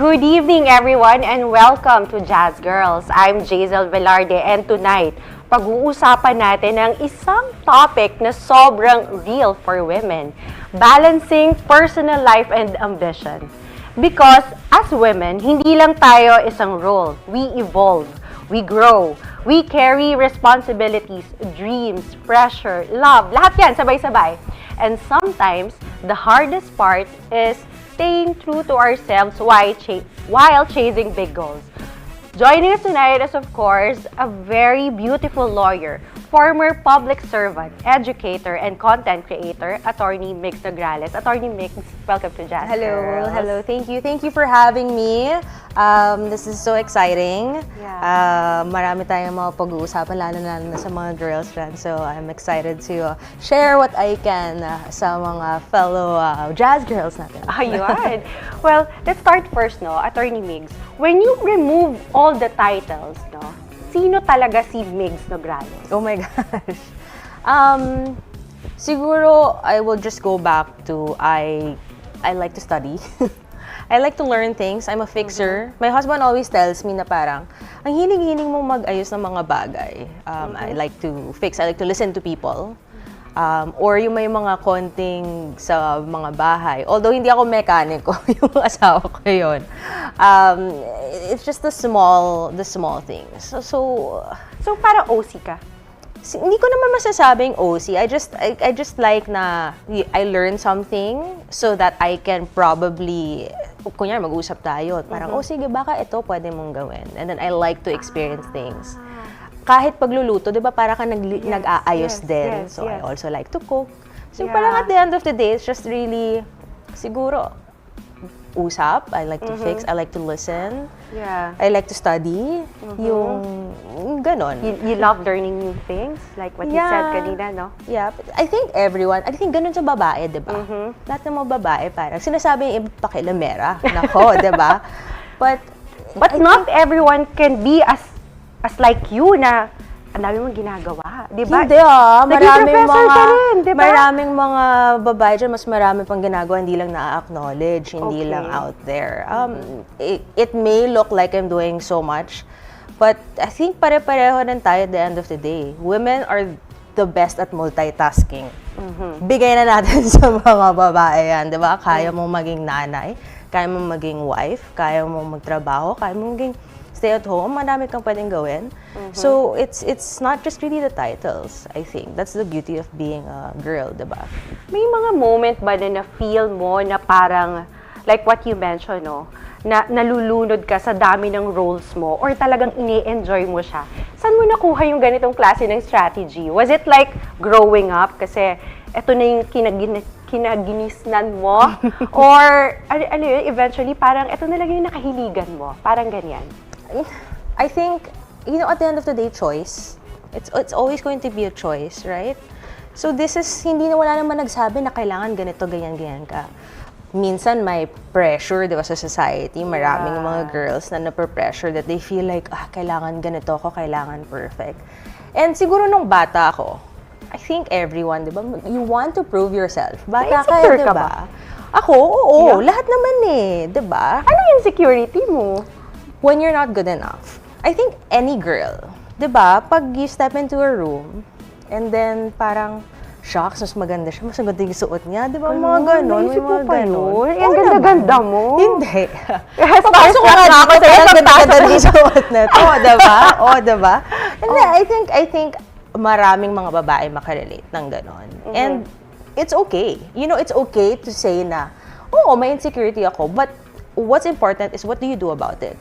Good evening, everyone, and welcome to Jazz Girls. I'm Jazel Velarde, and tonight, pag-uusapan natin ang isang topic na sobrang real for women, balancing personal life and ambition. Because as women, hindi lang tayo isang role. We evolve, we grow, we carry responsibilities, dreams, pressure, love, lahat yan sabay-sabay. And sometimes, the hardest part is staying true to ourselves while chasing big goals. Joining us tonight is, of course, a very beautiful lawyer, former public servant, educator, and content creator, Attorney Migs Nograles. Attorney Migs, welcome to Jazz Girls. Hello. Thank you for having me. This is so exciting. Yeah. Marami tayong mga pag-uusapan, lalo na sa mga girls dyan. So I'm excited to share what I can sa mga fellow jazz girls natin. Ayun. Well, let's start first, no, Attorney Migs. When you remove all the titles, no, sino talaga si Migs Nograles? Oh my gosh. Siguro I will just go back to I like to study. I like to learn things. I'm a fixer. My husband always tells me na parang, ang hiling-hiling mong mag-ayos ng mga bagay. I like to fix. I like to listen to people. Or yung may mga konting sa mga bahay. Although hindi ako mekaniko, yung asawa ko yun. It's just the small things. So parang OC ka? Hindi ko naman masasabing OC. I just like na I learn something so that I can probably, kunyari mag-usap tayo, parang, oh sige, baka ito pwede mong gawin. And then I like to experience things. Kahit pagluluto, di ba, para ka nag-aayos din. So I also like to cook. So parang at the end of the day, it's just really, siguro, usap. I like to fix. I like to listen. Yeah. I like to study. Yung ganon. You love learning new things? Like what you said kanina, no? Yeah. I think ganon sa babae, di ba? Lahat ng mga babae, parang sinasabi yung pakilamera. Nako, di ba? But not everyone can be as like you na ang dami mong ginagawa, di ba? Hindi maraming mga babae dyan, mas marami pang ginagawa, hindi lang na-acknowledge, hindi lang out there. It may look like I'm doing so much, but I think pare-pareho din tayo at the end of the day. Women are the best at multitasking. Bigay na natin sa mga babae yan, di ba? Kaya mong maging nanay, kaya mong maging wife, kaya mong magtrabaho, kaya mong maging stay at home, marami kang pwedeng gawin. So, it's not just really the titles, I think. That's the beauty of being a girl, diba? May mga moment ba na feel mo na parang, like what you mentioned, no? Na nalulunod ka sa dami ng roles mo or talagang ini-enjoy mo siya? Saan mo nakuha yung ganitong klase ng strategy? Was it like growing up? Kasi eto na yung kinaginisnan mo? Or, ano yun, eventually, parang eto na lang yung nakahiligan mo? Parang ganyan. I think, at the end of the day, choice. It's always going to be a choice, right? So this is, wala naman nagsabi na kailangan ganito, ganyan ka. Minsan may pressure, di ba, sa society. Maraming mga girls na nape-pressure that they feel like, kailangan ganito ako, kailangan perfect. And siguro nung bata ako, I think everyone, di ba, you want to prove yourself. Bata ka, di ba? Ako, oo, lahat naman di ba? Ano yung insecurity mo? When you're not good enough. I think any girl, di ba, pag you step into a room, and then parang, shocks, mas maganda siya, mas maganda yung suot niya, di ba, mga ganon, may mga ganon. Ang ganda-ganda mo. Hindi. Papasok ko nga ako sa'yo, maganda yung suot na to, di ba? O, di ba? I think, maraming mga babae makarelate ng ganon. And, it's okay. It's okay to say na, oo, may insecurity ako, but what's important is what do you do about it?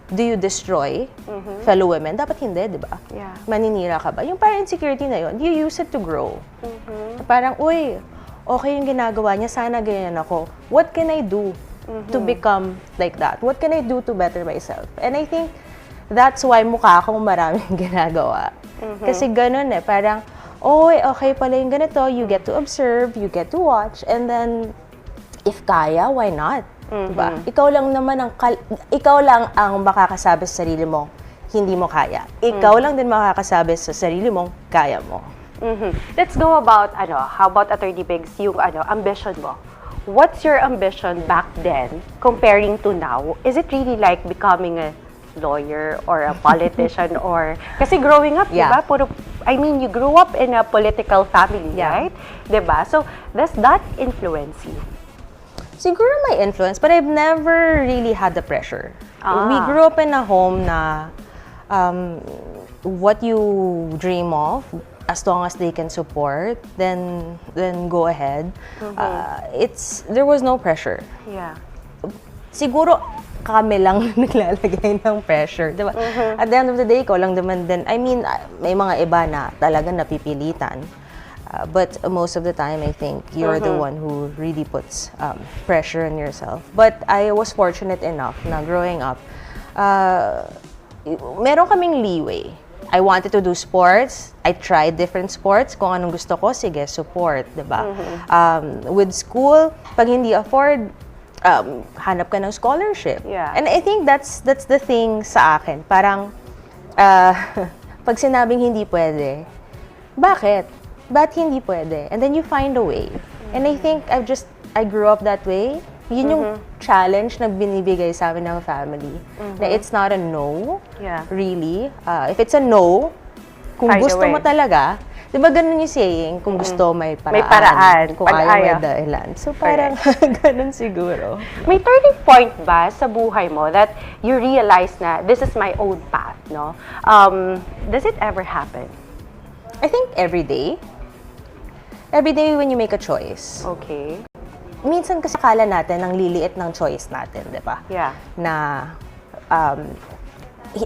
Do you destroy fellow women? Dapat hindi, di ba? Yeah. Maninira ka ba? Yung parang insecurity na yun, you use it to grow. Parang, uy, okay yung ginagawa niya, sana ganyan ako. What can I do to become like that? What can I do to better myself? And I think that's why mukha akong maraming ginagawa. Kasi ganun parang, okay pala yung ganito, you get to observe, you get to watch, and then, if kaya, why not? Diba? Ikaw lang ang makakasabi sa sarili mo, hindi mo kaya. Ikaw lang din makakasabi sa sarili mong kaya mo. Let's go about, how about Attorney Migs, yung ambition mo. what's your ambition back then comparing to now? Is it really like becoming a lawyer or a politician or kasi growing up, Yeah. diba? You grew up in a political family, Yeah. right? Diba? So, does that influence you? Siguro may influence, but I've never really had the pressure. We grew up in a home na what you dream of, as long as they can support, then go ahead. There was no pressure. Yeah. Siguro kami lang naglalagay ng pressure, di ba? At the end of the day, ikaw lang naman din. May mga iba na talaga napipilitan. But most of the time, I think you're the one who really puts pressure on yourself. But I was fortunate enough na growing up, meron kaming leeway. I wanted to do sports. I tried different sports. Kung anong gusto ko, sige, support, di ba? With school, pag hindi afford, hanap ka ng scholarship. Yeah. And I think that's the thing sa akin. Parang, pag sinabing hindi pwede, bakit? Ba't hindi pwede? And then you find a way. And I think I grew up that way. Yun yung challenge na binibigay sa amin ng family. Na it's not a no, really. If it's a no, kung Find a gusto mo way. talaga, di ba ganun yung saying, kung gusto may paraan. May paraan. Kung Pag ayaw may ayaw. dahilan. So parang ganun siguro. May turning point ba sa buhay mo that you realize na this is my own path, no? Does it ever happen? I think every day. Every day when you make a choice. Okay. Minsan kasi akala natin ang liliit ng choice natin, di ba? Yeah. Na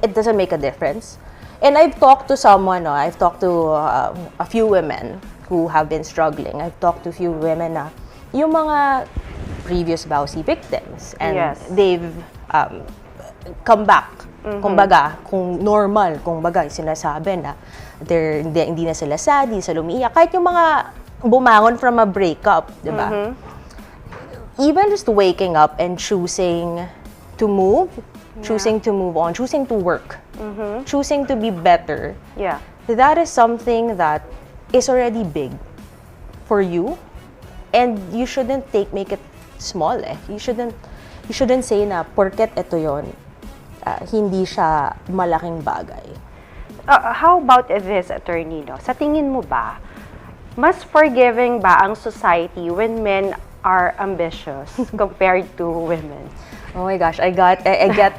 it doesn't make a difference. And I've talked to someone, I've talked to a few women who have been struggling. I've talked to a few women na yung mga previous Bausi victims. And Yes. they've come back. Kumbaga, kung normal, kumbaga, sinasabi na hindi na sila sad, hindi sila umiiyak. Kahit yung mga bumangon from a breakup, di ba? Even just waking up and choosing to move, choosing to move on, choosing to work, choosing to be better, Yeah. that is something that is already big for you, and you shouldn't make it small. You shouldn't say na porket ito yon, hindi siya malaking bagay. How about this, attorney, no? Sa tingin mo ba, mas forgiving ba ang society when men are ambitious compared to women? Oh my gosh, I get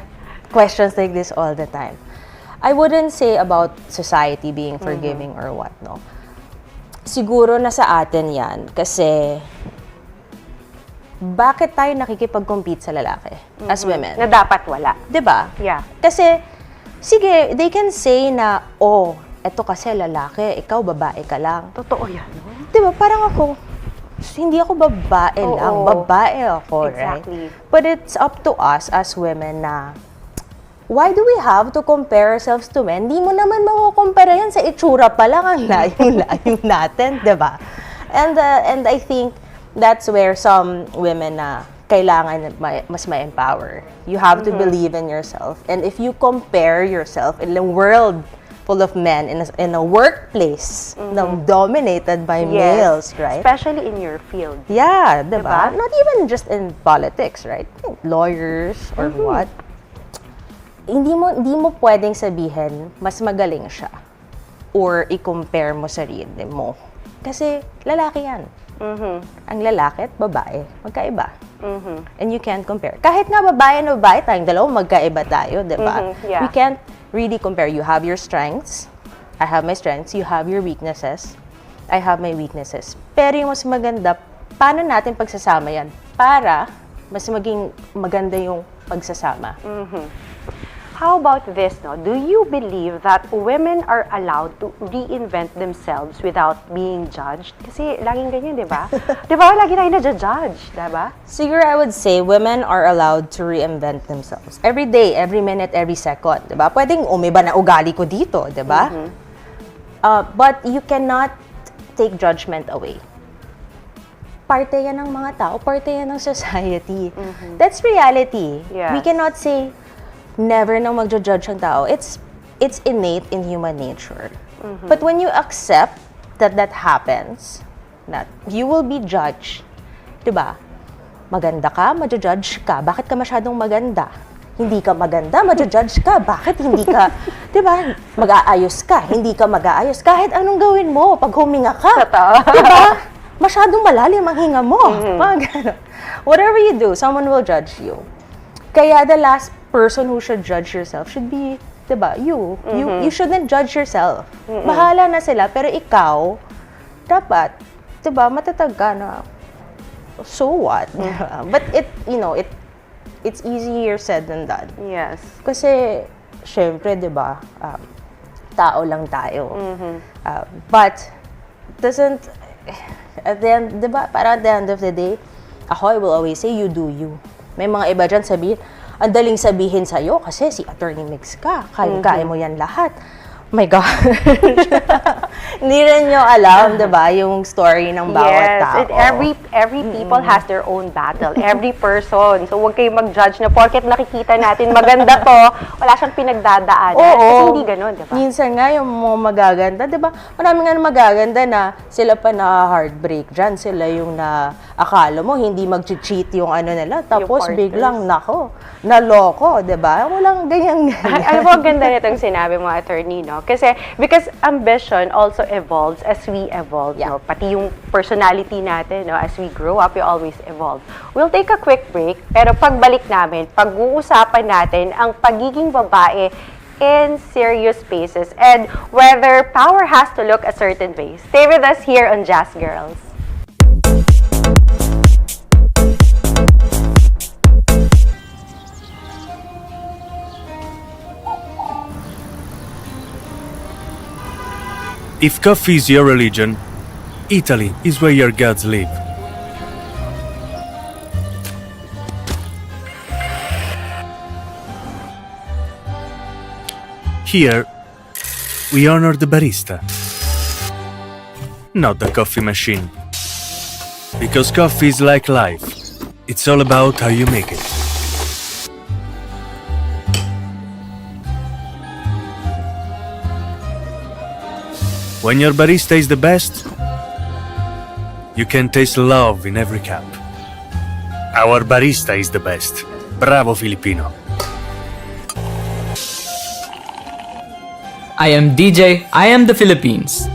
questions like this all the time. I wouldn't say about society being forgiving or what, no. Siguro na sa atin yan kasi bakit tayo nakikipag-compete sa lalaki as women? Na dapat wala. 'Di ba? Yeah. Kasi sige, they can say na eto kasi lalaki, ikaw babae ka lang. Totoo yan, no? 'Di ba? Parang ako, hindi ako babae lang, Oo. babae ako, Exactly. right? But it's up to us as women na, why do we have to compare ourselves to men? Hindi mo naman makukumpara yan sa itsura pa lang ang layo-layo natin, di ba? And I think that's where some women na kailangan mas ma-empower. You have to believe in yourself. And if you compare yourself in a world full of men, in a workplace na dominated by males, right? Especially in your field. Yeah, diba? Diba? Not even just in politics, right? Lawyers or what. Hindi mo pwedeng sabihin mas magaling siya or i-compare mo sarili mo. Kasi lalaki yan. Ang lalaki at babae, magkaiba. And you can't compare. Kahit nga babae na babae, tayong dalawa magkaiba tayo, diba? Yeah. We can't really compare. You have your strengths, I have my strengths, you have your weaknesses, I have my weaknesses. Pero yung mas maganda, paano natin pagsasama yan? Para mas maging maganda yung pagsasama. How about this, no? Do you believe that women are allowed to reinvent themselves without being judged? Kasi laging ganyan, di ba? Di ba? Lagi tayo na-judge, di ba? Siguro I would say women are allowed to reinvent themselves. Every day, every minute, every second. Diba? Pwedeng umiba na ugali ko dito, diba? But you cannot take judgment away. Parte yan ng mga tao, parte yan ng society. That's reality. Yes. We cannot say, never nang magjo-judge ang tao. It's innate in human nature. But when you accept that happens, that you will be judged, diba? Maganda ka, ma-judge ka. Bakit ka masyadong maganda? Hindi ka maganda, ma-judge ka. Bakit hindi ka, di ba, mag-aayos ka? Hindi ka mag-aayos. Kahit anong gawin mo, pag huminga ka. Totoo. Di ba? Masyadong malalim ang hinga mo. Mga ganun. Whatever you do, someone will judge you. Kaya the last person who should judge yourself should be, diba, you. You shouldn't judge yourself. Bahala na sila, pero ikaw, dapat, diba, matatag ka na, so what? But it's easier said than done. Yes. Kasi, syempre, diba, tao lang tayo. But, doesn't, at the end, diba, para at the end of the day, I will always say, you do you. May mga iba dyan sabihin, ang daling sabihin sa'yo kasi si Attorney Migs ka. Kaya mo yan lahat. My God. Hindi rin nyo alam, diba, yung story ng bawat tao. Yes, every people has their own battle. Every person. So, huwag kayong mag-judge na porket nakikita natin maganda to, wala siyang pinagdadaanan. Kasi hindi ganun, diba? Minsan nga yung mga magaganda, diba? Marami nga magaganda na sila pa na-heartbreak dyan. Sila yung akala mo, hindi mag-cheat yung ano nila. Tapos biglang, naloko, diba? Walang ganyan-ganyan. Ano po ang ganda nitong sinabi mo, attorney, no? Kasi, because ambition also evolves as we evolve, no? Pati yung personality natin, no? As we grow up, we always evolve. We'll take a quick break, pero pagbalik namin, pag-uusapan natin ang pagiging babae in serious spaces and whether power has to look a certain way. Stay with us here on Jazz Girls. If coffee is your religion, Italy is where your gods live. Here, we honor the barista, not the coffee machine. Because coffee is like life. It's all about how you make it. When your barista is the best, you can taste love in every cup. Our barista is the best. Bravo, Filipino. I am DJ, I am the Philippines.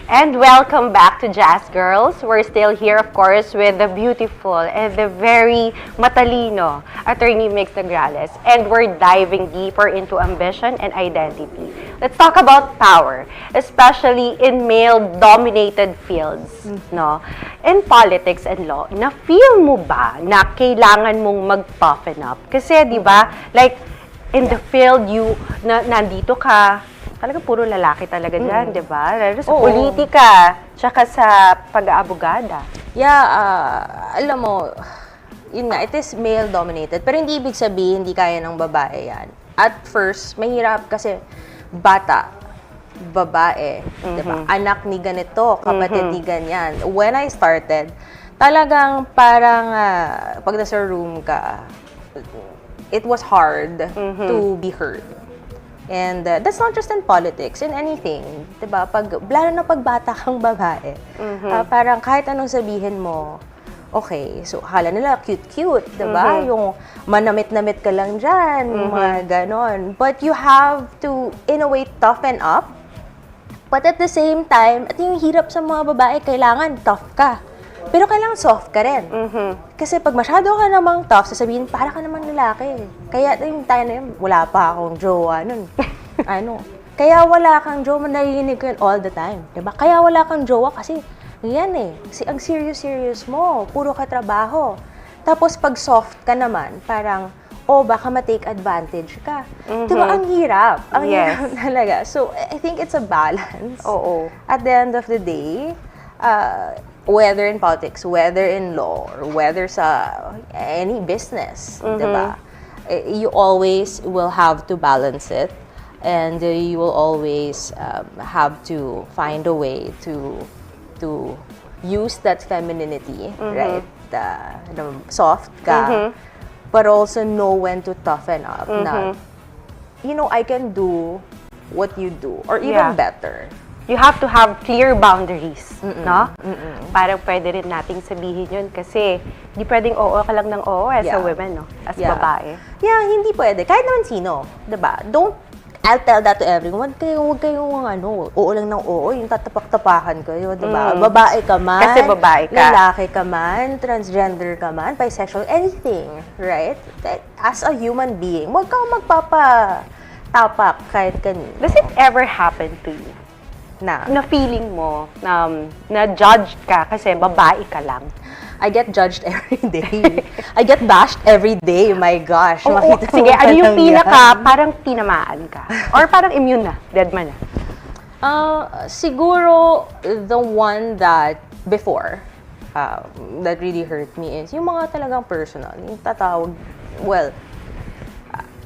And welcome back to Jazz Girls. We're still here, of course, with the beautiful and the very matalino Attorney Migs Nograles. And we're diving deeper into ambition and identity. Let's talk about power, especially in male-dominated fields, no? In politics and law, na-feel mo ba na kailangan mong mag-toughen up? Kasi, di ba, like, in the field, nandito ka, talaga puro lalaki talaga dyan, di ba? Lalo sa politika, tsaka sa pag-aabogada. Yeah, alam mo, yun nga, it is male-dominated. Pero hindi ibig sabihin, hindi kaya ng babae yan. At first, mahirap kasi bata, babae, di ba? Anak ni ganito, kapatid ni ganyan. When I started, talagang parang pag nasa room ka, it was hard to be heard. And that's not just in politics, in anything. Diba? Lalo na pag bata kang babae, parang kahit anong sabihin mo, okay, so akala nila cute-cute, diba? Yung manamit-namit ka lang dyan, mga ganon. But you have to, in a way, toughen up. But at the same time, at yung hirap sa mga babae, kailangan tough ka. Pero kailangan soft ka rin. Kasi pag masyado ka namang tough, sasabihin, para ka namang lalaki. Kaya yung tayo na yun, wala pa akong jowa nun. Kaya wala kang jowa, narinig ko yun all the time. Diba? Kaya wala kang jowa kasi, yan kasi ang serious mo, puro ka trabaho. Tapos pag soft ka naman, parang, baka ma-take advantage ka. Diba? Ang hirap. Ang hirap talaga. So, I think it's a balance. At the end of the day, whether in politics, whether in law, or whether sa any business, diba? You always will have to balance it, and you will always have to find a way to use that femininity, right? soft ka, but also know when to toughen up. Na, I can do what you do, or even better. You have to have clear boundaries, no? Parang pwede rin nating sabihin yun kasi hindi pwedeng oo ka lang ng oo as a woman, no? As babae. Yeah, hindi pwede. Kahit naman sino, diba? I'll tell that to everyone. Huwag kayong oo lang ng oo, yung tatapak-tapakan kayo, diba? Babae ka man, kasi babae ka. Lalaki ka man, transgender ka man, bisexual, anything, right? As a human being, huwag kang magpapatapak kahit kanino. Does it ever happen to you? Na feeling mo na judged ka kasi babae ka lang? I get judged every day. I get bashed every day. My gosh. Sige, ano yung parang tinamaan ka? Or parang immune na? Dead man na? Siguro, the one that before, that really hurt me is yung mga talagang personal. Yung tatawag,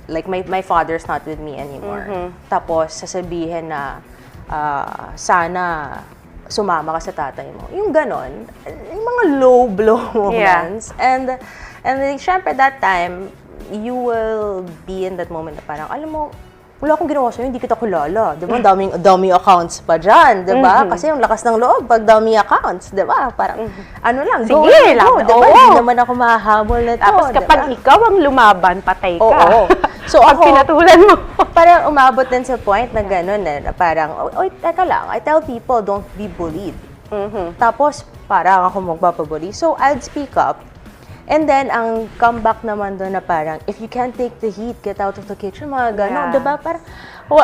like my father's not with me anymore. Tapos, sasabihin na, sana sumama ka sa tatay mo. Yung ganon. Yung mga low blow moments. And then, syempre, that time, you will be in that moment na parang, alam mo, wala akong ginawa sa'yo, hindi kita kulala. Diba? Dami accounts pa dyan. Diba? Kasi yung lakas ng loob, pag dami accounts. Diba? Parang, sige lang. Diba? Hindi naman ako mahahabol na to. Tapos kapag ikaw ang lumaban, patay ka. Oo. So pag pinatulan mo. Parang umabot din sa point na gano'n na parang, teka lang, I tell people, don't be bullied. Tapos, parang ako magpapabully. So, I'd speak up. And then, ang comeback naman doon na parang, if you can't take the heat, get out of the kitchen, mga gano'n. Diba? Parang,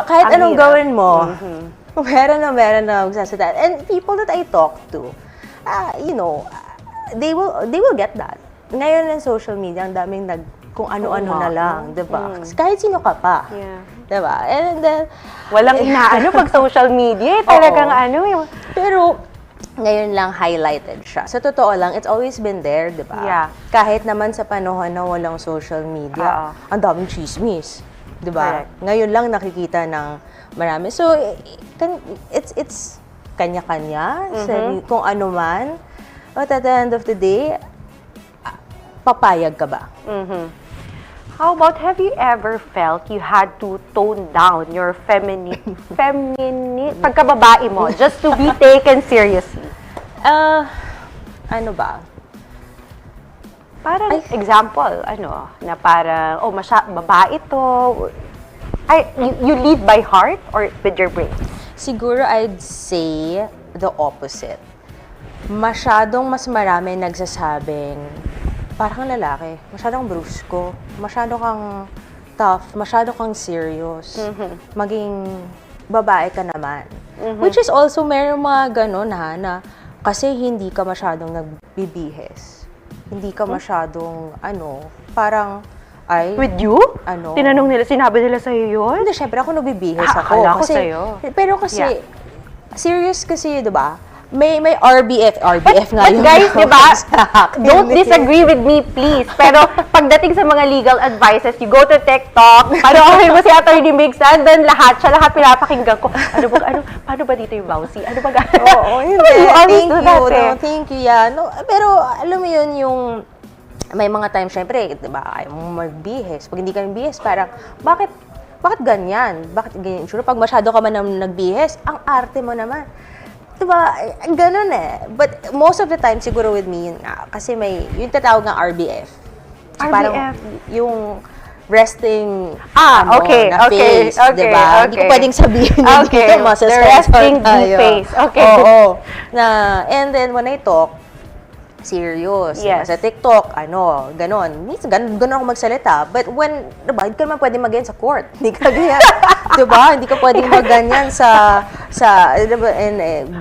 kahit anong gawin mo, meron na magsasalita. And people that I talk to, they will get that. Ngayon ng social media, ang daming kung ano-ano na lang, diba? Kahit sino ka pa. Diba? And then, walang pag social media, talagang Pero, ngayon lang highlighted siya. Sa totoo lang, it's always been there, diba? Yeah. Kahit naman sa panahon na walang social media, ang daming chismis. Diba? Ngayon lang nakikita ng marami. So, it's kanya-kanya, kung ano man. But at the end of the day, papayag ka ba? How about, have you ever felt you had to tone down your feminine pagkababae mo just to be taken seriously? Ano ba? Parang example, na parang, babae to. You lead by heart or with your brain? Siguro I'd say the opposite. Masyadong mas marami nagsasabing, parang lalaki, masyadong brusko, masyado kang tough, masyado kang serious, maging babae ka naman. Which is also, meron mga gano'n na kasi hindi ka masyadong nagbibihis. Hindi ka masyadong, parang, With you? Tinanong nila, sinabi nila sa'yo yun? Hindi, syempre ako nagbibihis ako. Akala ko sa'yo. Pero kasi, serious kasi, diba? May RBF nga but guys, di ba? Don't disagree with me, please. Pero pagdating sa mga legal advices, you go to TikTok, panoorin mo si Atty. Migs, and then lahat pinapakinggan ko. Paano ba dito yung bawsi? Ano ba gano'n? Oo, hindi. Thank you, yeah. No, pero alam mo yun, yung may mga times, syempre, di ba, ayaw mong magbihis. Pag hindi ka nagbihis, parang, bakit ganyan? Bakit ganyan? Sure, pag masyado ka man nagbihis, ang arte mo naman. Diba, ganun eh. But most of the time, siguro with me, yun nga, kasi yung tatawag ng RBF. So, parang yung resting na face, diba? Hindi ko pwedeng sabihin yun dito, the resting face. Okay. Oo. And then, when I talk, serious. Yes. Sa TikTok, ganon. Minsan, ganon ako magsalita. But when, diba, hindi ka naman pwedeng mag-ganyan sa court. Hindi ka ganyan. Diba? Hindi ka pwedeng mag-ganyan diba,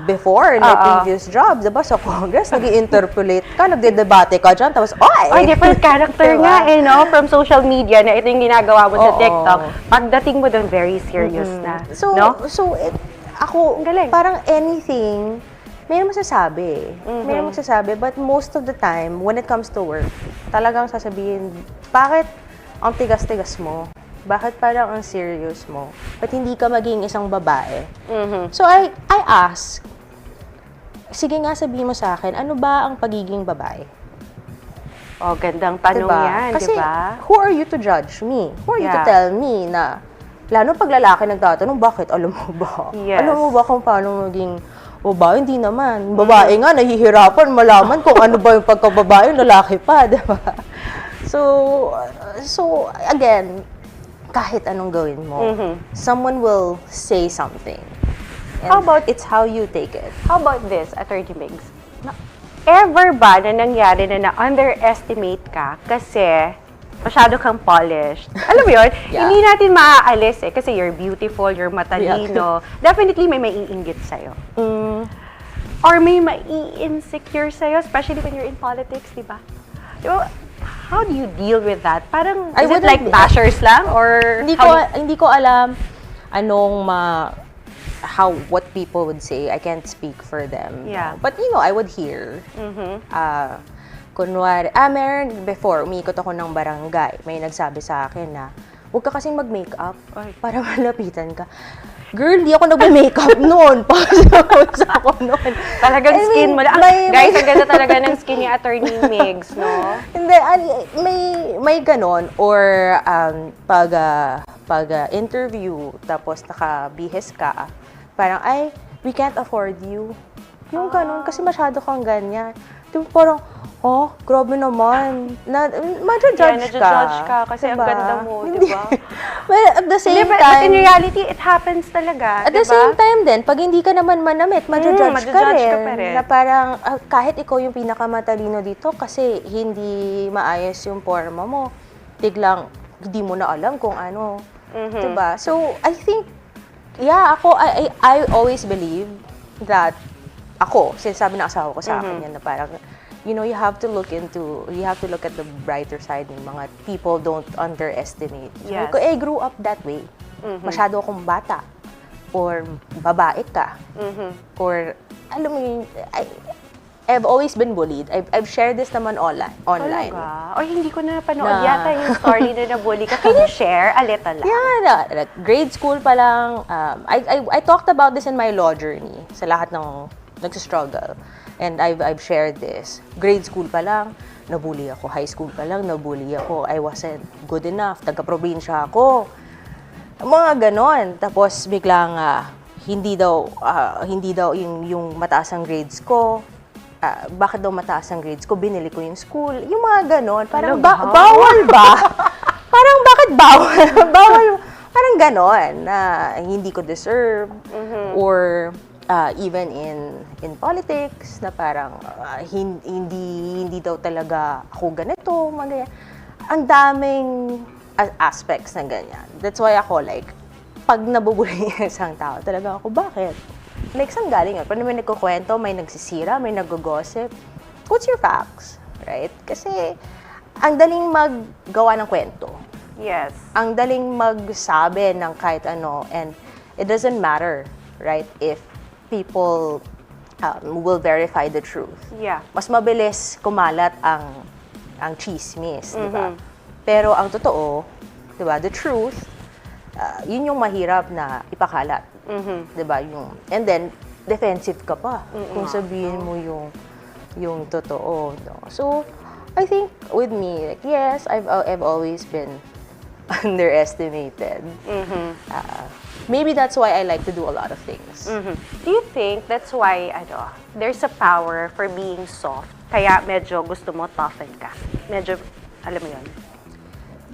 before, in my previous jobs, diba, sa Congress, nag-i-interpolate ka, nagde-debate ka dyan, tapos, different character nga, from social media, na ito yung ginagawa mo sa TikTok. Pagdating mo doon, very serious na. So, ako, parang anything, Mayroon masasabi, but most of the time, when it comes to work, talagang sasabihin, bakit ang tigas-tigas mo? Bakit parang ang serious mo? Ba't hindi ka maging isang babae? So I ask, sige nga sabihin mo sa akin, ano ba ang pagiging babae? Oh, gandang tanong yan, Kasi, di ba? who are you to judge me? Who are you to Yeah. tell me na, lalo pag lalaki nagtatanong, bakit? Alam mo ba? Yes. Alam mo ba kung paano maging babae? Hindi naman. Babae nga, nahihirapan malaman kung ano ba yung pagkababae, yung lalaki pa, di ba? So, again, kahit anong gawin mo, someone will say something. And How about- it's how you take it. How about this, Attorney Migs? Ever ba na nangyari na na-underestimate ka kasi masyado kang polished? Alam mo yun? Yeah. Hindi natin maaalis kasi you're beautiful, you're matalino. Definitely may maiinggit sa'yo. Or may mai-insecure sa'yo, especially when you're in politics, di ba? So, how do you deal with that? Parang, I is it wouldn't like be- bashers lang? Or Hindi ko alam anong what people would say. I can't speak for them. Yeah. But I would hear. Kunwari, meron before, umiikot ako ng barangay. May nagsabi sa akin na, huwag ka kasing mag-makeup para malapitan ka. Girl, di ako nag-makeup noon. Pag-pause ako noon. talagang I mean, skin mo lang. Guys, ang ganda talaga ng skin ni Attorney Migs, no? Hindi, may ganon. Or pag interview, tapos nakabihis ka, parang, we can't afford you. Yung ganon, kasi masyado kang ganyan. Yung parang, grabe naman. Madja-judge ka. nadja-judge ka kasi ang ganda mo, di ba? Well, at the same But time, in reality, it happens talaga, at the same time din, pag hindi ka naman manamit, madja-judge ka madja-judge ka rin. pa rin. Na parang, kahit ikaw yung pinakamatalino dito, kasi hindi maayos yung forma mo, biglang, hindi mo na alam kung ano. Diba? So, I think, I always believe that since sabi ng asawa ko sa akin yan, na parang, you have to look at the brighter side ng mga people don't underestimate. Yes. Sabi ko, grew up that way. Masyado akong bata. Or babae ka. Or, alam mo yun, I've always been bullied. I've shared this naman online. Talaga? O, hindi ko na napanood yata yung story na nabully ka. Can you share a little lang? Yeah, like grade school pa lang. I talked about this in my law journey sa lahat ng nagsistruggle. And I've shared this. Grade school pa lang, nabully ako. High school pa lang, nabully ako. I wasn't good enough. Taga-probinsya ako. Mga ganon. Tapos biglang hindi daw yung mataas ang grades ko. Bakit daw mataas ang grades ko? Binili ko yung school. Yung mga ganon. Parang bawal ba? Parang bakit bawal? Bawal. Parang ganon na hindi ko deserve. Or even in politics na parang hindi daw talaga ako ganito, mga ganyan. Ang daming aspects ng ganyan. That's why ako pag nabubuli isang tao, talaga ako, bakit? Saan galing yun? Pag may nagkukwento, may nagsisira, may nag-gossip, what's your facts? Right? Kasi ang daling maggawa ng kwento. Yes. Ang daling magsabi ng kahit ano, and it doesn't matter, right, if people will verify the truth. Yeah. Mas mabilis kumalat ang chismis, di ba? Pero ang totoo, di ba, the truth, yun yung mahirap na ipakalat. Di ba? And then, defensive ka pa kung sabihin mo yung totoo. No? So, I think with me, yes, I've always been underestimated. Maybe that's why I like to do a lot of things. Do you think that's why there's a power for being soft? Kaya medyo gusto mo toughen ka? Medyo, alam mo yun?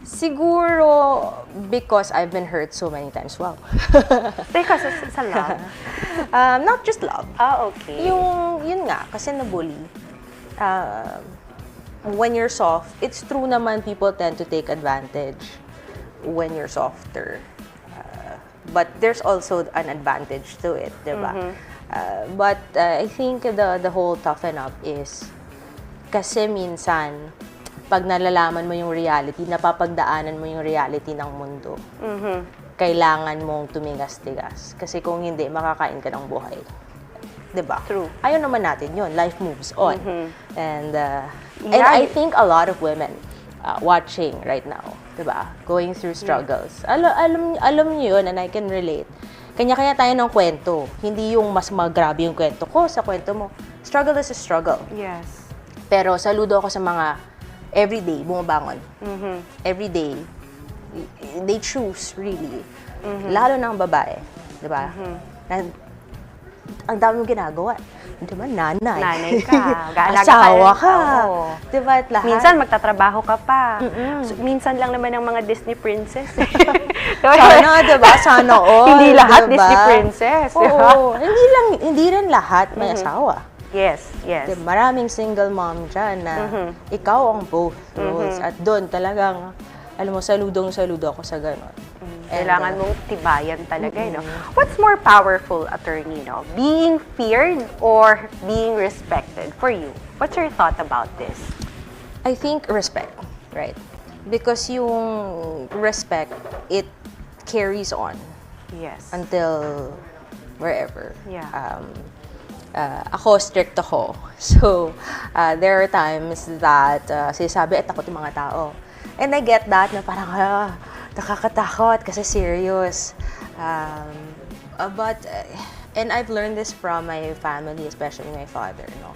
Siguro because I've been hurt so many times. Wow. Because sa love? Not just love. Okay. Yun nga, kasi nabully. When you're soft, it's true naman people tend to take advantage when you're softer. But there's also an advantage to it, diba? But I think the whole toughen up is kasi minsan pag nalalaman mo yung reality, napapagdaanan mo yung reality ng mundo. Kailangan mong tumigas-tigas. Kasi kung hindi, makakain ka ng buhay. Diba? True. Ayaw naman natin yun. Life moves on. And Yeah. I think a lot of women watching right now, diba? Going through struggles. Alam niyo yun, and I can relate. Kanya-kanya tayo ng kwento. Hindi yung mas magrabe yung kwento ko sa kwento mo. Struggle is a struggle. Yes. Pero saludo ako sa mga every day, bumabangon. Every day, they choose, really. Lalo ng babae, di ba? Ang dami mong ginagawa. Di ba, nanay? Nanay ka, gaalaga asawa ka. Oo. Di ba, at lahat? Minsan magtatrabaho ka pa. So, minsan lang naman ang mga Disney princess. Sana, di ba? Sana all. Hindi lahat diba? Disney princess. Di ba? Oo. Hindi rin lahat may asawa. Yes, yes. Diba, maraming single mom dyan na ikaw ang both roles. At doon talagang, alam mo, saludong-saludo ako sa ganon. Kailangan mong tibayan talaga, no? What's more powerful, attorney, no? Being feared or being respected for you? What's your thought about this? I think respect, right? Because yung respect, it carries on Yes. until wherever. Yeah. Ako, strict ako. So, there are times that sinasabi, takot yung mga tao. And I get that, na parang, nakakatakot kasi serious. And I've learned this from my family, especially my father, no?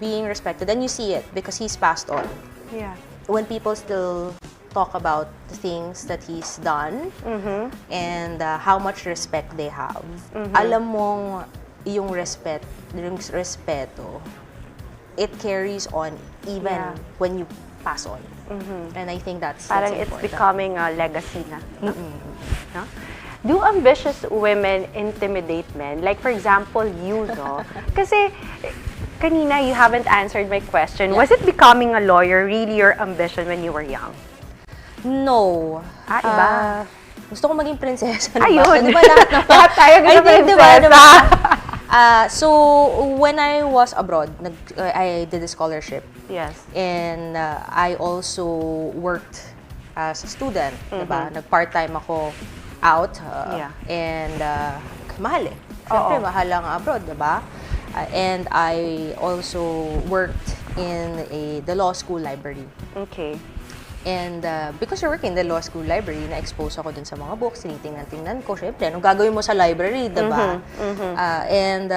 Being respected, and you see it because he's passed on. Yeah. When people still talk about the things that he's done and how much respect they have, alam mong yung respeto, it carries on even when you pass on. And I think that's Parang it's important. becoming a legacy na. No? Do ambitious women intimidate men? Like, for example, you, no? Kasi, kanina, you haven't answered my question. Was it becoming a lawyer really your ambition when you were young? No. Iba. Gusto ko maging prinsesa. Ayun. Di ba lahat naman? Lahat tayo gusto I think, prinsesa. diba? So, when I was abroad, I did a scholarship. Yes. And I also worked as a student. Diba? Nag-part-time ako out. And mahal eh. Siyempre, mahal ang abroad, diba? And I also worked in the law school library. Okay. And because you're working in the law school library, na-expose ako dun sa mga books, tinitingnan ko. Siyempre, anong gagawin mo sa library, diba? And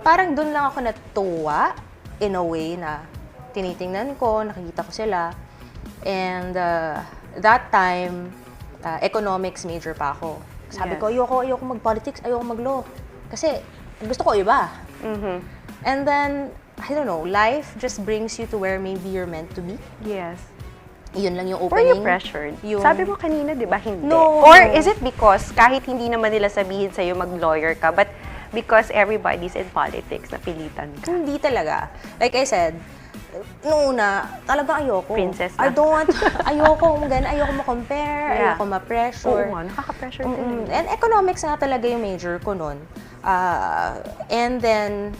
parang dun lang ako natuwa in a way na tinitingnan ko, nakikita ko sila. And that time, economics major pa ako. Sabi ko, ayoko mag-politics, ayoko mag-law. Kasi gusto ko iba. And then, I don't know, life just brings you to where maybe you're meant to be. Yes. Yun lang yung Were opening. you pressured? Yung... Sabi mo kanina, di ba, hindi? No. Or is it because kahit hindi naman nila sabihin sa'yo mag-lawyer ka, but because everybody's in politics, napilitan ka? Hindi talaga. Like I said, noong una, talaga ayoko. Princess na. I don't want, ayoko ma-compare, ayoko ma-pressure. Oo nga, nakaka-pressure din. And economics nga talaga yung major ko nun. And then,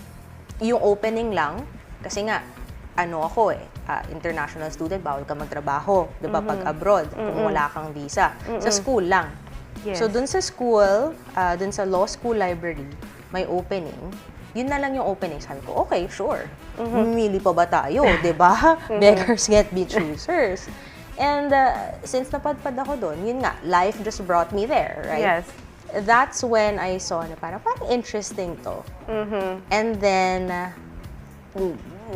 yung opening lang, kasi nga, international student, bawal ka magtrabaho, di ba, pag abroad, kung wala kang visa. Sa school lang. Yes. So, dun sa school, dun sa law school library, may opening. Yun na lang yung opening. Sabi ko, okay, sure. Mimili pa ba tayo, di ba? Beggars can't be choosers. And since napadpad ako dun, yun nga, life just brought me there, right? Yes. That's when I saw na parang interesting to. And then,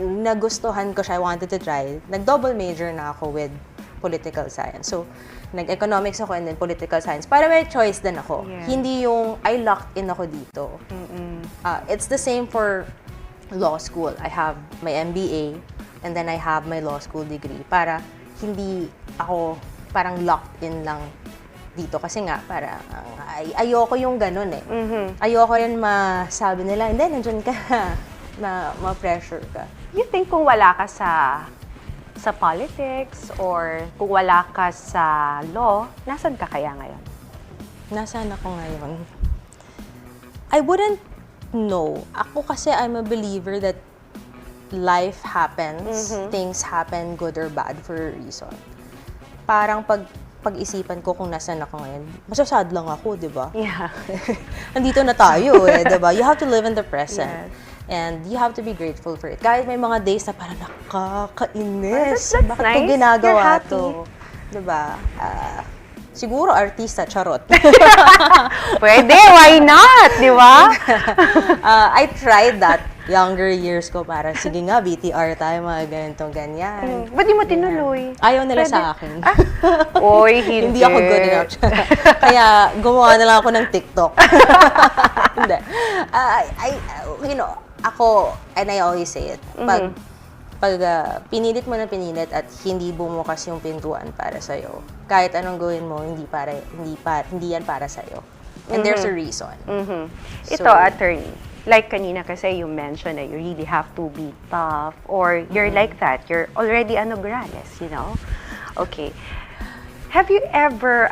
nagustuhan ko siya, I wanted to try. Nag-double major na ako with political science. So, nag-economics ako and then political science. Para may choice din ako. Yeah. Hindi yung, I locked in ako dito. It's the same for law school. I have my MBA and then I have my law school degree. Para hindi ako parang locked in lang dito. Kasi nga, parang ayoko yung ganun eh. Ayoko rin masabi nila, hindi, nandiyan ka na ma-pressure ka. You think kung wala ka sa politics or kung wala ka sa law, nasan ka kaya ngayon? Nasaan ako ngayon? I wouldn't know. Ako kasi I'm a believer that life happens, things happen good or bad for a reason. Parang pag-isipan ko kung nasaan ako ngayon, masasad lang ako, di ba? Yeah. Nandito na tayo eh, di ba? You have to live in the present. Yes. And you have to be grateful for it. Kahit may mga days na parang nakakainis. That's Bakit nice. ko ginagawa You're happy. to? Diba? Siguro artista, charot. Pwede, why not? Di ba? I tried that younger years ko para, sige nga, BTR tayo, mga ganitong ganyan. Ba't di mo tinuloy? Ayaw nila sa akin. Oy, hindi. Hindi ako good enough. Kaya gumawa na lang ako ng TikTok. Hindi. Ako, and I always say it, pag pinilit mo na pinilit at hindi bumukas yung pintuan para sa'yo, kahit anong gawin mo, hindi yan para sa'yo. And there's a reason. Ito, attorney. Like kanina kasi you mentioned that you really have to be tough or you're like that. You're already a Nograles, you know? Okay. Have you ever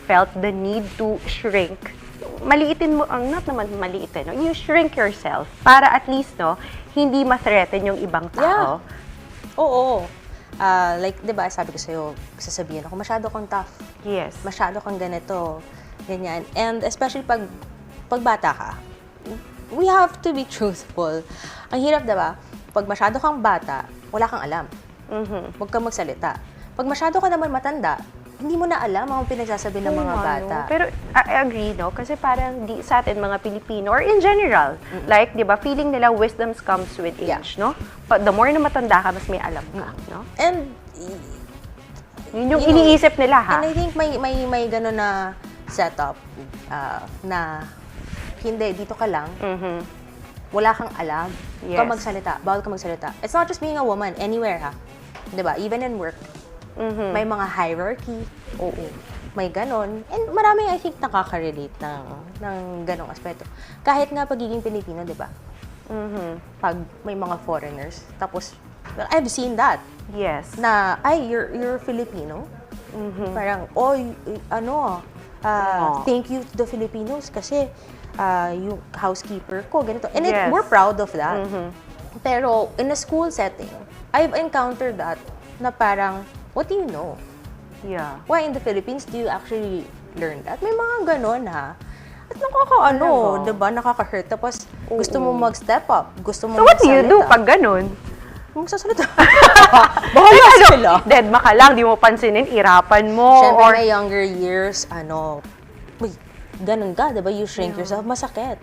felt the need to shrink? Maliitin mo, not naman maliitin, no? You shrink yourself para at least, no, hindi ma-threaten yung ibang tao. Yeah. Oo. Like, di ba, sabi ko sa'yo, sasabihin ako, masyado kang tough. Yes. Masyado kang ganito, ganyan. And especially pag bata ka, we have to be truthful. Ang hirap, diba? Pag masyado kang bata, wala kang alam. Huwag kang magsalita. Pag masyado ka naman matanda, hindi mo na alam ang pinagsasabi ng mga bata. Pero I agree, no? Kasi parang sa atin, mga Pilipino, or in general, like, di ba, feeling nila wisdom comes with age, no? The more na matanda ka, mas may alam ka, no? And, yun yung iniisip nila, ha? And I think may gano'n na setup na hindi, dito ka lang, wala kang alam, Yes. ka magsalita, bawal ka magsalita. It's not just being a woman, anywhere ha. Diba? Even in work, may mga hierarchy, may ganon. And maraming I think nakaka-relate ng ganong aspeto. Kahit nga pagiging Pilipino, diba? Pag may mga foreigners, tapos, well, I've seen that. Yes. Na, you're Filipino? Parang, thank you to the Filipinos kasi yung housekeeper ko, ganito. And Yes. we're proud of that. Pero in a school setting, I've encountered that na parang, what do you know? Yeah. Why in the Philippines do you actually learn that? May mga ganon ha. At diba, nakaka-hurt. Tapos gusto mo mag-step up, gusto mo So what do you do magsalita. pag ganun? Magsasalita. Bahala sila. Dead ka lang, di mo pansinin, irapan mo. Siyempre, Or na younger years, ganun ka, diba? You shrink yourself, masakit.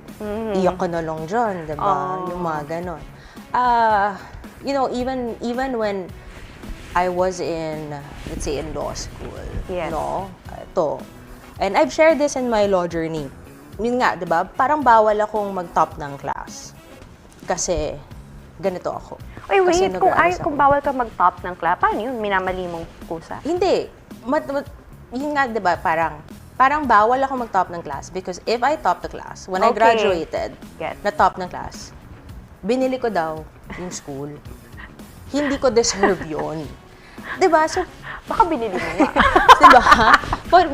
Iyak ka na lang dyan, diba? Yung mga ganon. Even when I was in, let's say, in law school, Yes. no? And I've shared this in my law journey. Yun nga, diba? Parang bawal akong mag-top ng class. Kasi, ganito ako. Wait, Kasi kung bawal ka mag-top ng class, paano yun? Minamali mong kusa? Hindi. Yun nga, diba, parang bawal ako mag-top ng class because if I top the class, when I Okay. graduated, Get. na top ng class, binili ko daw yung school. Hindi ko deserve yun. Diba? So, Baka binili mo nga. diba?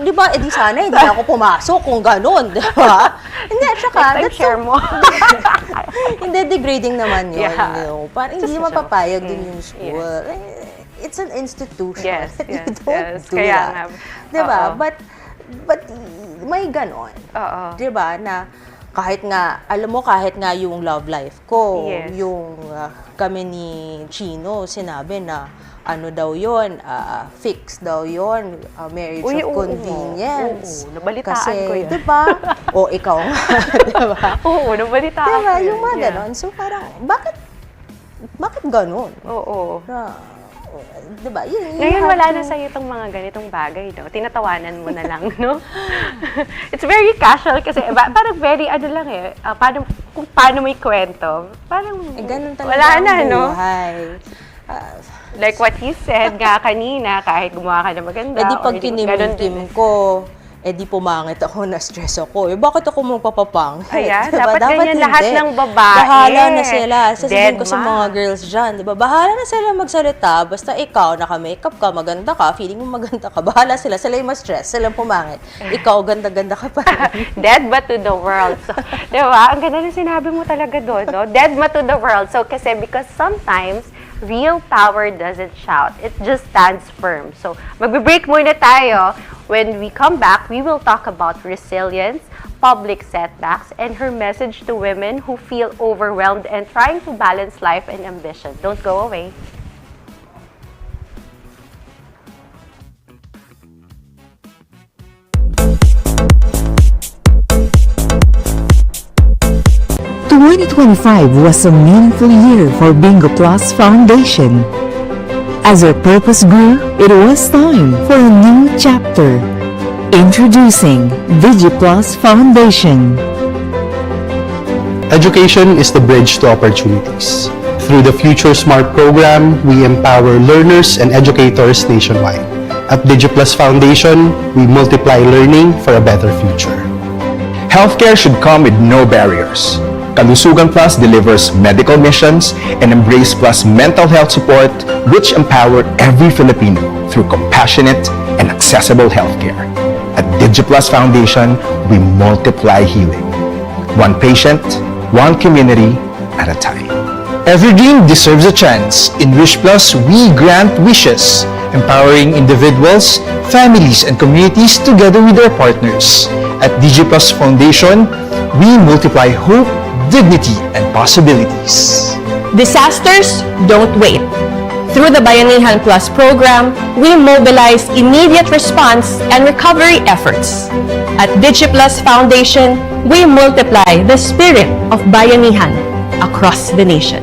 Diba, edi sana, hindi na ako pumasok kung ganun, diba? Hindi, tsaka, Next time, that's share mo. hindi, degrading naman yun. Yeah. You know? Parang Just hindi a joke. mapapayag din yung school. It's an institution. Yes, You yes, don't yes. do Kaya that. nga. Diba? Oo. But may ganon. Oo. Diba? Na kahit nga yung love life ko, Yes. yung kami ni Chino, sinabi na ano daw yun, fix daw yun, marriage Uy, of oo, convenience. oo, nabalitaan Kasi, ko yan. diba? O, ikaw nga, diba? Oo, nabalitaan Diba? ko yun. Yung mga Yeah. ganon. So, parang, bakit ganon? Oo. Diba? Ngayon, wala na sa'yo itong mga ganitong bagay, no? Tinatawanan mo na lang, no? It's very casual kasi, parang very, kung paano may kwento, parang Ganun talaga wala ang na, no? buhay. Like what you said nga kanina, kahit gumawa ka na maganda, Eh di pag or ganun din. kinimkim ko, eh di pumangit ako, na-stress ako. Eh bakit ako magpapapangit? Ayan, Diba? dapat ganyan hindi. lahat ng babae. Bahala na sila. Sasabihin Dead ko sa ma. mga girls dyan, di ba? Bahala na sila magsalita. Basta ikaw, naka-makeup ka, maganda ka, feeling mo maganda ka. Bahala sila. Sila yung ma-stress. Sila yung pumangit. Ikaw, ganda-ganda ka pa rin. Dead ba to the world? So, di ba? Ang ganda na sinabi mo talaga doon, no? Dead ba to the world? So, because sometimes, real power doesn't shout. It just stands firm. So, magbe-break muna tayo. When we come back, we will talk about resilience, public setbacks, and her message to women who feel overwhelmed and trying to balance life and ambition. Don't go away. 2025 was a meaningful year for Bingo Plus Foundation. As our purpose grew, it was time for a new chapter. Introducing DigiPlus Foundation. Education is the bridge to opportunities. Through the Future Smart program, we empower learners and educators nationwide. At DigiPlus Foundation, we multiply learning for a better future. Healthcare should come with no barriers. Kalusugan Plus delivers medical missions, and Embrace Plus mental health support, which empower every Filipino through compassionate and accessible healthcare. At DigiPlus Foundation, we multiply healing. One patient, one community at a time. Every dream deserves a chance. In Wish Plus, we grant wishes, empowering individuals, families, and communities together with their partners. At DigiPlus Foundation, we multiply hope, dignity, and possibilities. Disasters don't wait. Through the Bayanihan Plus program, we mobilize immediate response and recovery efforts. At DigiPlus Foundation, we multiply the spirit of Bayanihan across the nation.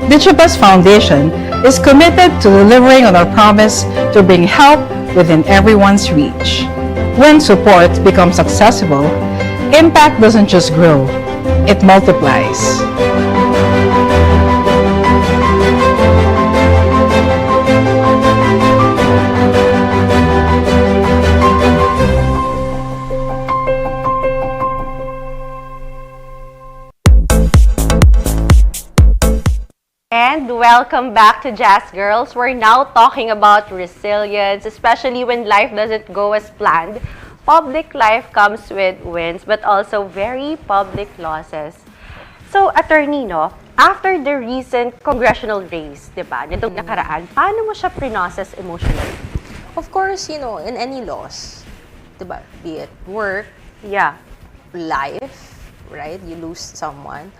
DigiPlus Foundation is committed to delivering on our promise to bring help within everyone's reach. When support becomes accessible, impact doesn't just grow, it multiplies. And welcome back to Jazz Girls. We're now talking about resilience, especially when life doesn't go as planned. Public life comes with wins, but also very public losses. So, attorney, no, after the recent congressional race, di ba, nitong nakaraan, paano mo siya process emotionally? Of course, you know, in any loss, diba, be it work, Yeah. life, right? You lose someone.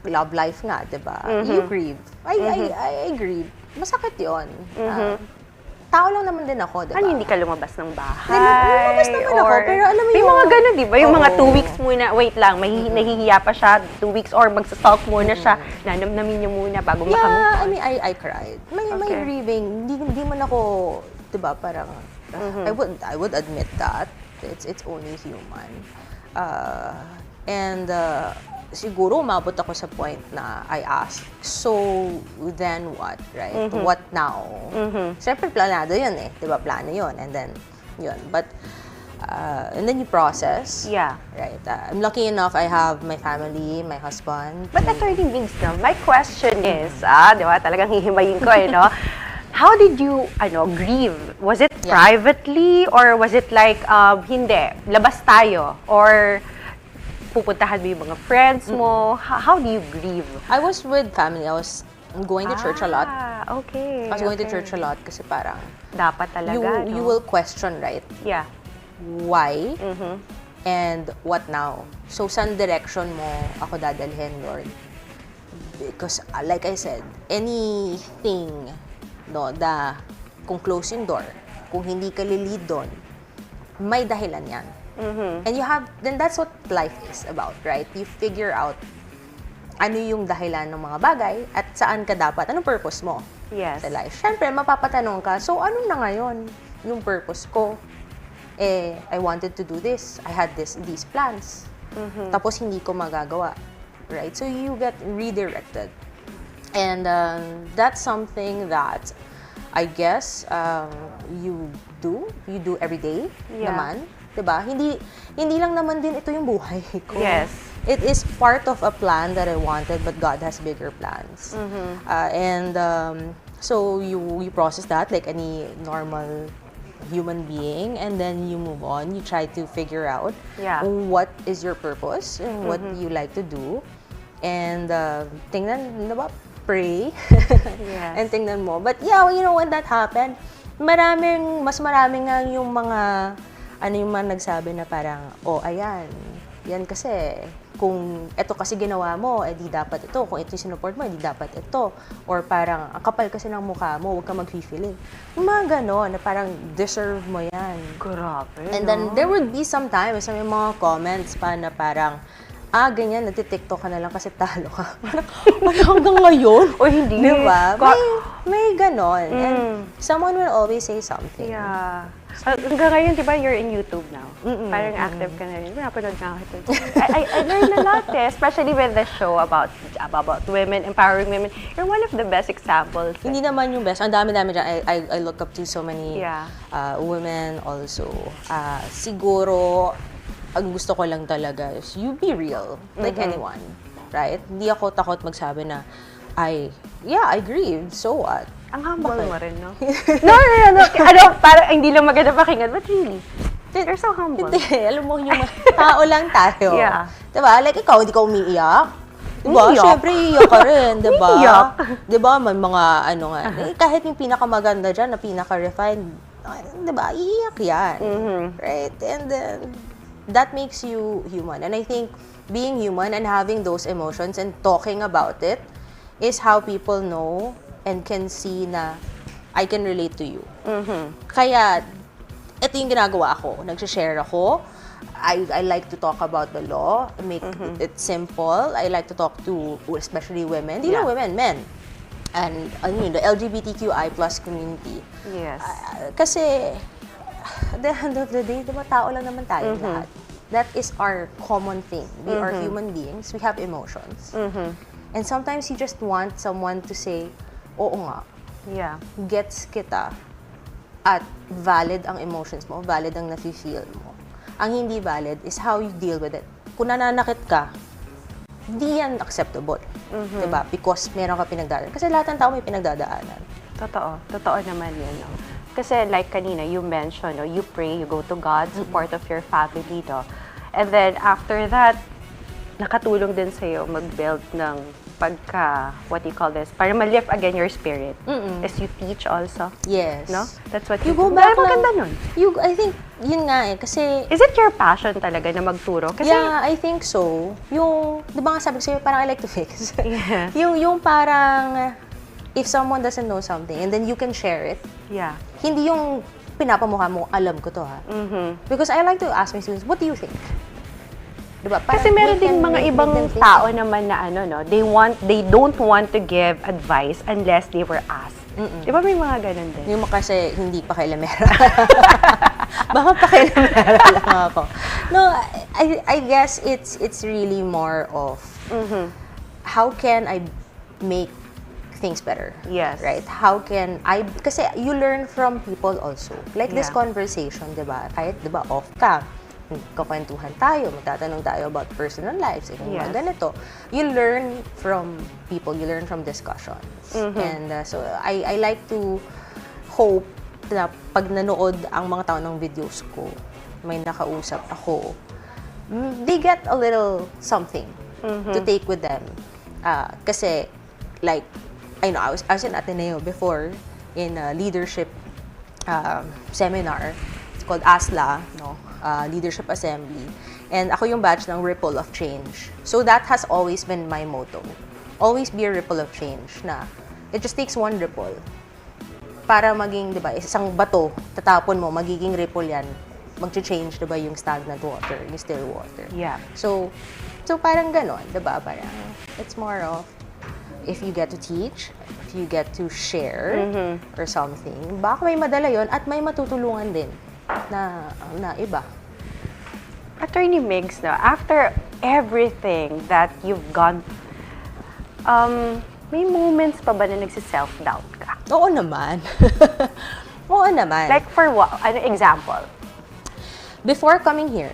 Love life nga, diba? You grieve. I grieve. Masakit yun. Tao lang naman din ako, diba? Ano, hindi ka lumabas ng bahay? Lumabas naman ako, pero alam mo may yung... mga ganun, di ba? Yung mga Oo. 2 weeks muna, wait lang, nahihiya pa siya, 2 weeks, or magsasalk muna siya, nanamnamin niya muna bago Yeah, makamove on. I mean, I cried. May Okay. grieving. Hindi man ako, diba, parang, I would admit that. It's only human. Siguro umabot ako sa point na I asked, so then what, right? What now? Siyempre, planado yun eh. Diba, plano yun. And then, yun. But, and then you process. Yeah. Right. I'm lucky enough, I have my family, my husband. But attorney Migs, no, my question is, di ba, talagang hihimayin ko eh, no? How did you, grieve? Was it privately or was it like, hindi, labas tayo? Or pupuntahan mo yung mga friends mo? How do you grieve? I was with family. I was going to church a lot. Okay. I was going to church a lot kasi parang Dapat talaga, you no? will question, right? Yeah. Why? And what now? So, saan direction mo ako dadalhin, Lord? Because, like I said, anything, no, kung close yung door, kung hindi ka lilid doon, may dahilan yan. And then that's what life is about, right? You figure out ano yung dahilan ng mga bagay at saan ka dapat, anong purpose mo sa life. Siyempre, mapapatanong ka, so ano na ngayon yung purpose ko? I wanted to do this. I had these plans. Tapos hindi ko magagawa, right? So you get redirected. And that's something that I guess you do every day naman. Diba? Hindi lang naman din ito yung buhay ko. Yes. It is part of a plan that I wanted, but God has bigger plans. So you process that like any normal human being, and then you move on. You try to figure out what is your purpose and what you like to do. And tingnan, diba? Pray. And tingnan mo. But yeah, you know, when that happened, mas maraming nga yung mga yung mga nagsabi na parang, ayan, yan kasi, kung ito kasi ginawa mo, di dapat ito. Kung ito yung sinupport mo, di dapat ito. Or parang, ang kapal kasi ng mukha mo, huwag ka mag-feeling. Mga ganon, na parang, deserve mo yan. Grabe, And then, there would be sometimes, may mga comments pa na parang, ganyan, nagtitiktok ka na lang kasi talo ka. Hanggang ngayon. O hindi. Diba? May ganon. And someone will always say something. Yeah. Hanggang ngayon, di ba, you're in YouTube now? Parang active ka na rin. Napanood nga ako ito. I learned a lot especially with the show about women, empowering women. You're one of the best examples. Hindi naman yung best. Ang dami-dami dyan. I look up to so many women also. Siguro, ang gusto ko lang talaga is you be real. Like anyone. Right? Hindi ako takot magsabi na, I agree. So what? Ang humble mo rin, no? No. Parang hindi lang maganda pakinggan, but really, you're so humble. Hindi, alam mo, yung tao lang tayo. Yeah. Diba? Like, ikaw, hindi ka umiiyak. Diba? Umiiyak. Siyempre, iiyak ka rin, diba? Umiiyak. Diba? May mga, kahit yung pinakamaganda dyan, na pinaka-refined, diba? Iiyak yan. Right? And then, that makes you human. And I think, being human and having those emotions and talking about it is how people know and can see na I can relate to you. Kaya, ito yung ginagawa ko. Nag-share ako. I like to talk about the law, make it simple. I like to talk to, especially women. Hindi lang women, men. And the LGBTQI+ community. Yes. Kasi, at the end of the day, diba, tao lang naman tayo lahat. That is our common thing. We are human beings. We have emotions. And sometimes you just want someone to say, oo nga. Yeah. Gets kita. At valid ang emotions mo, valid ang nafe-feel mo. Ang hindi valid is how you deal with it. Kung nananakit ka, hindi yan acceptable. Diba? Because meron ka pinagdadaanan. Kasi lahat ng tao may pinagdadaanan. Totoo naman yun, no? Kasi like kanina, you mentioned, no, you pray, you go to God, support of your family, no? And then after that, nakatulong din sa'yo mag-build ng what do you call this? Para ma-lift again your spirit. As you teach also. Yes. No? That's what you go back lang. Maganda nun. I think, yun nga kasi... Is it your passion talaga na magturo? Kasi, yeah, I think so. Yung, di ba nga sabi ko sa'yo, parang I like to fix. Yeah. yung parang, if someone doesn't know something and then you can share it. Yeah. Hindi yung pinapamukha mo, alam ko to ha. Because I like to ask my students, what do you think? Diba? Kasi meron ding mga ibang tao naman na they don't want to give advice unless they were asked. Di ba may mga ganun din? Yung kasi hindi pa kailamera. Baka pa kailamera lang ako. No, I guess it's really more of how can I make things better? Yes. Right? How can I... Kasi you learn from people also. Like this conversation, diba? Kahit, diba, off cam. Kakwentuhan tayo, magtatanong tayo about personal lives, mga ganito. You learn from people, you learn from discussions. And so, I like to hope na pag nanood ang mga tao ng videos ko, may nakausap ako, they get a little something to take with them. Kasi, like, I know, I was in Ateneo before in a leadership seminar. It's called ASLA, no? Leadership Assembly. And ako yung batch ng Ripple of Change. So that has always been my motto. Always be a ripple of change na it just takes one ripple para maging, di ba, isang bato, tatapon mo, magiging ripple yan. Mag-change, di ba, yung stagnant water, yung still water. Yeah. So parang ganon, di ba? Parang it's more of if you get to teach, if you get to share or something, baka may madala yon at may matutulungan din na iba. Attorney Migs, no, after everything that you've gone, may moments pa ba na nagsi-self-doubt ka? Oo naman. Oo naman. Like for what? Ano example? Before coming here.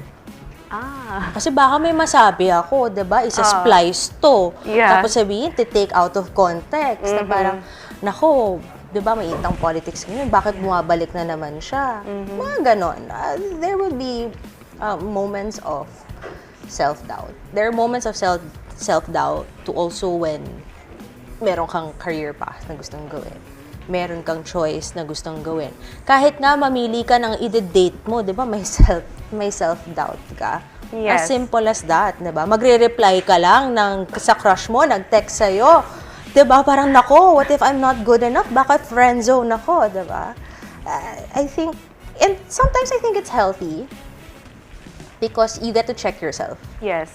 Kasi baka may masabi ako, diba? Isa-splice to. Yeah. Tapos sabihin, take out of context. Na parang, nako, diba, may itang politics ngayon, bakit bumabalik na naman siya? Mga ganon. There will be moments of self-doubt. There are moments of self-doubt to also when meron kang career path na gustong gawin. Meron kang choice na gustong gawin. Kahit nga mamili ka ng i-date mo, diba, may self-doubt ka. Yes. As simple as that, diba? Magre-reply ka lang sa crush mo, nag-text sa'yo. Diba? Parang, nako, what if I'm not good enough? Bakit friend zone ako? Diba? I think, and sometimes I think it's healthy because you get to check yourself. Yes.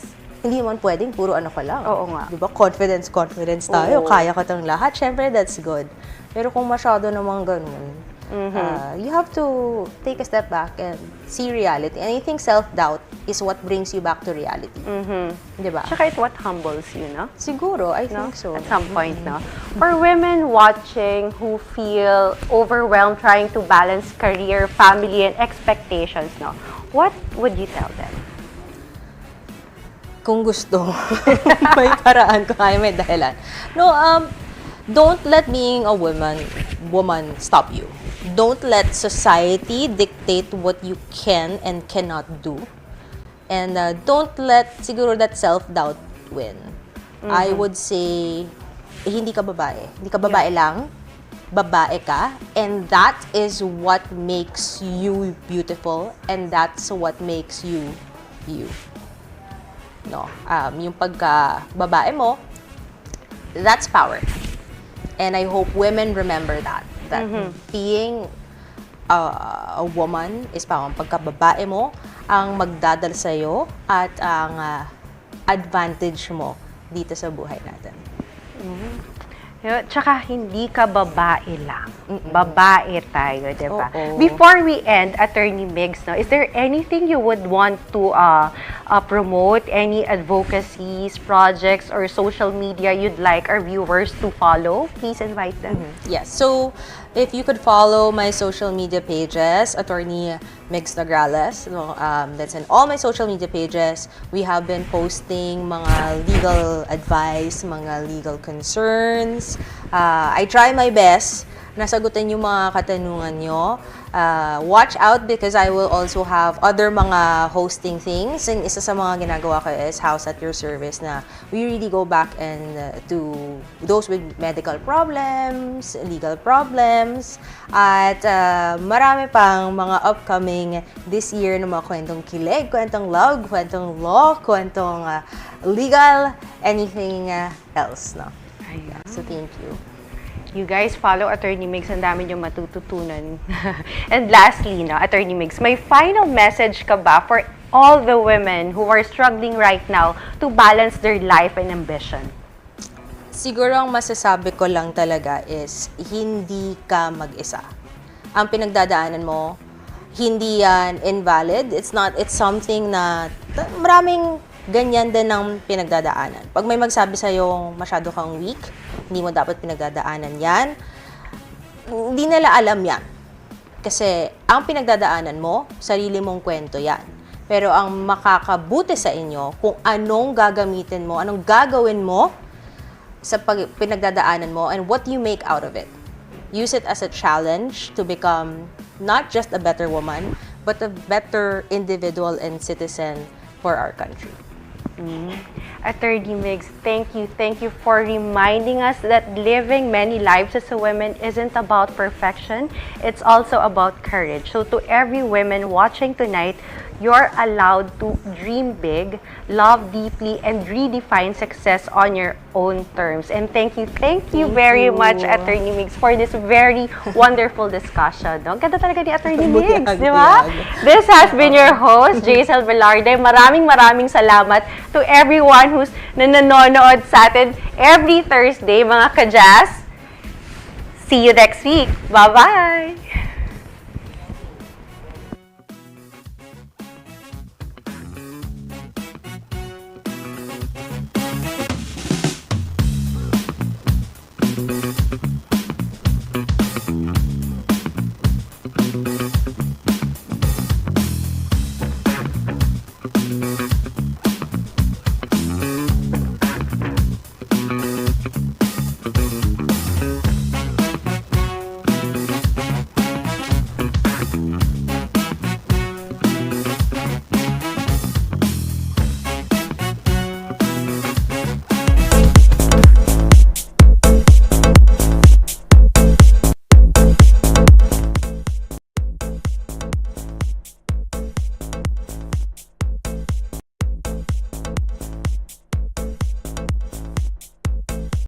hindi man pwedeng puro ano ka lang. Oo nga. Diba? Confidence tayo. Oo. Kaya ka tang lahat. Siyempre, that's good. Pero kung masyado namang ganun, you have to take a step back and see reality. And I think self-doubt is what brings you back to reality. Diba? Tsaka it's what humbles you, no? Siguro, I No? think so. At some point, no? For women watching who feel overwhelmed trying to balance career, family, and expectations, no? What would you tell them? Kung gusto, may paraan ko kaya may dahilan. No, don't let being a woman stop you. Don't let society dictate what you can and cannot do. And don't let siguro that self-doubt win. I would say, hindi ka babae. Hindi ka babae lang. Babae ka. And that is what makes you beautiful. And that's what makes you you. No, yung pagka-babae mo, that's power. And I hope women remember that being a woman is power. Pagka-babae mo, ang magdadala sa'yo at ang advantage mo dito sa buhay natin. Tsaka hindi ka babae lang. Babae tayo, di ba? Oo. Before we end, Attorney Migs, no, is there anything you would want to promote? Any advocacies, projects, or social media you'd like our viewers to follow? Please invite them. Yes. So, if you could follow my social media pages, Attorney Migs Nograles, that's in all my social media pages. We have been posting mga legal advice, mga legal concerns. I try my best na sagutin yung mga katanungan nyo. Watch out because I will also have other mga hosting things. And isa sa mga ginagawa ko is House at Your Service na we really go back and to those with medical problems, legal problems, at marami pang mga upcoming this year na mga kwentong kilig, kwentong love, kwentong law, kwentong legal, anything else. No? Yeah, so thank you. You guys follow Attorney Migs, ang dami nyo matututunan. And lastly, no, Attorney Migs, may final message ka ba for all the women who are struggling right now to balance their life and ambition? Siguro ang masasabi ko lang talaga is hindi ka mag-isa. Ang pinagdadaanan mo, hindi yan invalid. It's something na maraming ganyan din ang pinagdadaanan. Pag may magsabi sa'yo masyado kang weak, hindi mo dapat pinagdadaanan yan, hindi nila alam yan. Kasi ang pinagdadaanan mo, sarili mong kwento yan. Pero ang makakabuti sa inyo, kung anong gagamitin mo, anong gagawin mo sa pinagdadaanan mo, and what you make out of it. Use it as a challenge to become not just a better woman, but a better individual and citizen for our country. Attorney Migs, thank you. Thank you for reminding us that living many lives as a woman isn't about perfection. It's also about courage. So to every woman watching tonight, you're allowed to dream big, love deeply, and redefine success on your own terms. And thank you very much, Attorney Migs, for this very wonderful discussion. No? Ang ganda talaga ni Attorney Migs, di ba? This has been your host, Jazel Velarde. Maraming salamat to everyone who's nanonood sa atin every Thursday, mga ka-jazz. See you next week. Bye-bye!